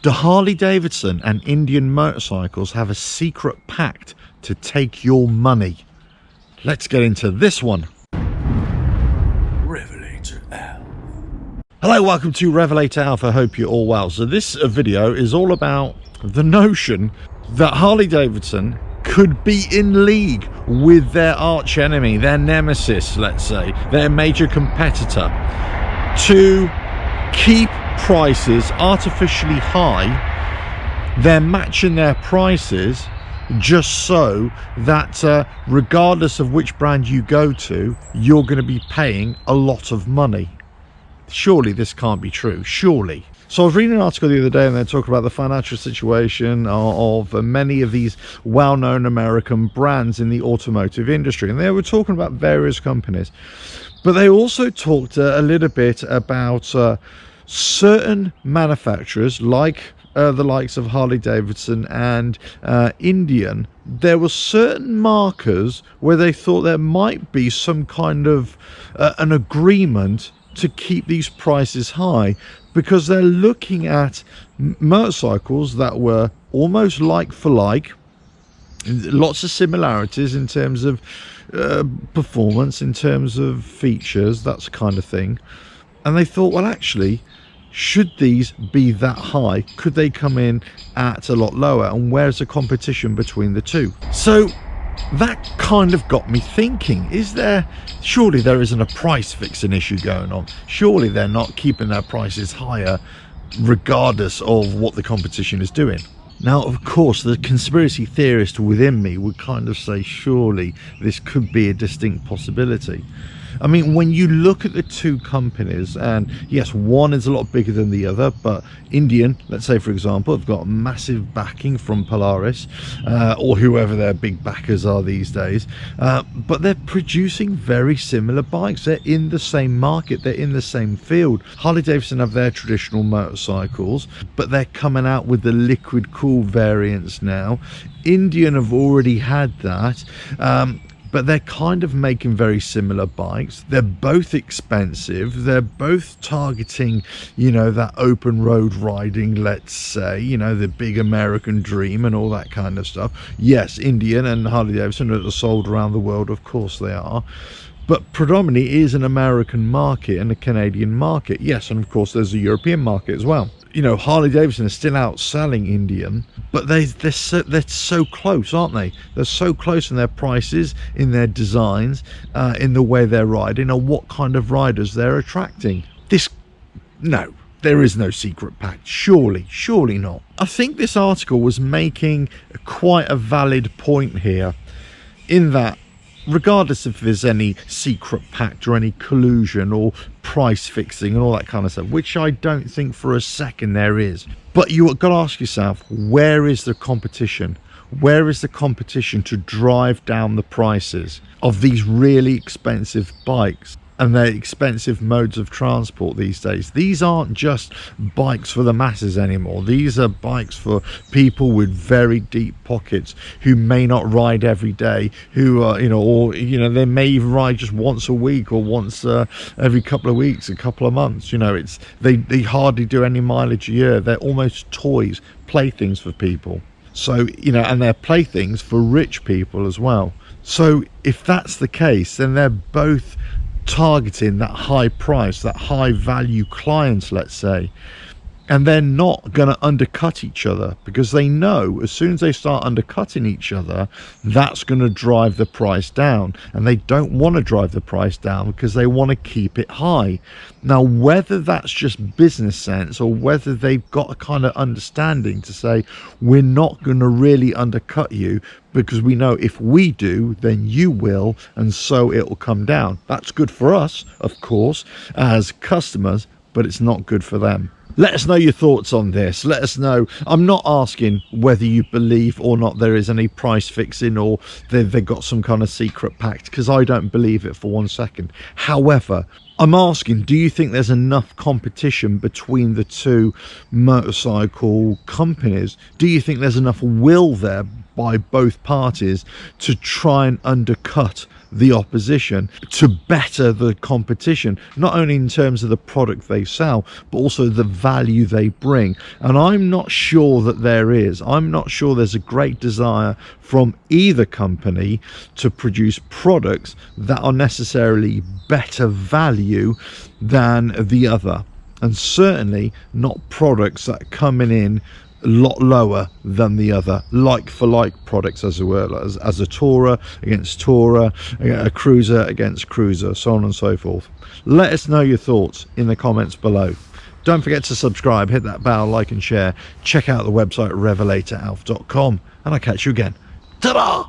Do Harley-Davidson and Indian motorcycles have a secret pact to take your money? Let's get into this one. RevelatorAlf. Hello, welcome to RevelatorAlf. I hope you're all well. So this video is all about the notion that Harley-Davidson could be in league with their arch enemy, their nemesis, let's say, their major competitor, to keep prices artificially high. They're matching their prices just so that regardless of which brand you go to, you're going to be paying a lot of money. Surely this can't be true, surely. So I was reading an article the other day and they're talking about the financial situation of many of these well-known American brands in the automotive industry, and they were talking about various companies, but they also talked a little bit about certain manufacturers like the likes of Harley-Davidson and Indian. There were certain markers where they thought there might be some kind of an agreement to keep these prices high, because they're looking at motorcycles that were almost like for like, lots of similarities in terms of performance, in terms of features, that kind of thing. And they thought, well, actually, should these be that high? Could they come in at a lot lower? And where's the competition between the two? So that kind of got me thinking, surely there isn't a price fixing issue going on? Surely they're not keeping their prices higher regardless of what the competition is doing? Now, of course, the conspiracy theorist within me would kind of say, surely this could be a distinct possibility. I mean, when you look at the two companies, and yes, one is a lot bigger than the other, but Indian, let's say, for example, have got massive backing from Polaris or whoever their big backers are these days, but they're producing very similar bikes. They're in the same market, they're in the same field. Harley-Davidson have their traditional motorcycles, but they're coming out with the liquid cool variants now. Indian have already had that, but they're kind of making very similar bikes. They're both expensive. They're both targeting, you know, that open road riding, let's say, you know, the big American dream and all that kind of stuff. Yes, Indian and Harley-Davidson are sold around the world, of course they are. But predominantly it is an American market and a Canadian market. Yes, and of course there's a European market as well. You know, Harley-Davidson is still outselling Indian, but they're so close, aren't they? They're so close in their prices, in their designs, in the way they're riding, and what kind of riders they're attracting. No, there is no secret pact. Surely not. I think this article was making quite a valid point here, in that regardless if there's any secret pact or any collusion or price fixing and all that kind of stuff, which I don't think for a second there is, but you've got to ask yourself, where is the competition? Where is the competition to drive down the prices of these really expensive bikes and their expensive modes of transport these days? These aren't just bikes for the masses anymore. These are bikes for people with very deep pockets who may not ride every day, who are, you know, or, you know, they may even ride just once a week or once every couple of weeks, a couple of months. You know, they hardly do any mileage a year. They're almost toys, playthings for people. So, you know, and they're playthings for rich people as well. So if that's the case, then they're both targeting that high price, that high value clients, let's say, and they're not going to undercut each other, because they know as soon as they start undercutting each other, that's going to drive the price down, and they don't want to drive the price down because they want to keep it high. Now, whether that's just business sense or whether they've got a kind of understanding to say, we're not going to really undercut you because we know if we do, then you will, and so it will come down. That's good for us, of course, as customers, but it's not good for them. Let us know your thoughts on this. Let us know. I'm not asking whether you believe or not there is any price fixing or they've got some kind of secret pact, because I don't believe it for one second. However, I'm asking, do you think there's enough competition between the two motorcycle companies? Do you think there's enough will there by both parties to try and undercut the opposition, to better the competition, not only in terms of the product they sell, but also the value they bring? And I'm not sure that there is. I'm not sure there's a great desire from either company to produce products that are necessarily better value than the other, and certainly not products that are coming in a lot lower than the other, like for like products, as it were, as a tourer against tourer, a cruiser against cruiser, so on and so forth. Let us know your thoughts in the comments below. Don't forget to subscribe, hit that bell, like and share. Check out the website RevelatorAlf.com, and I'll catch you again. Ta-da!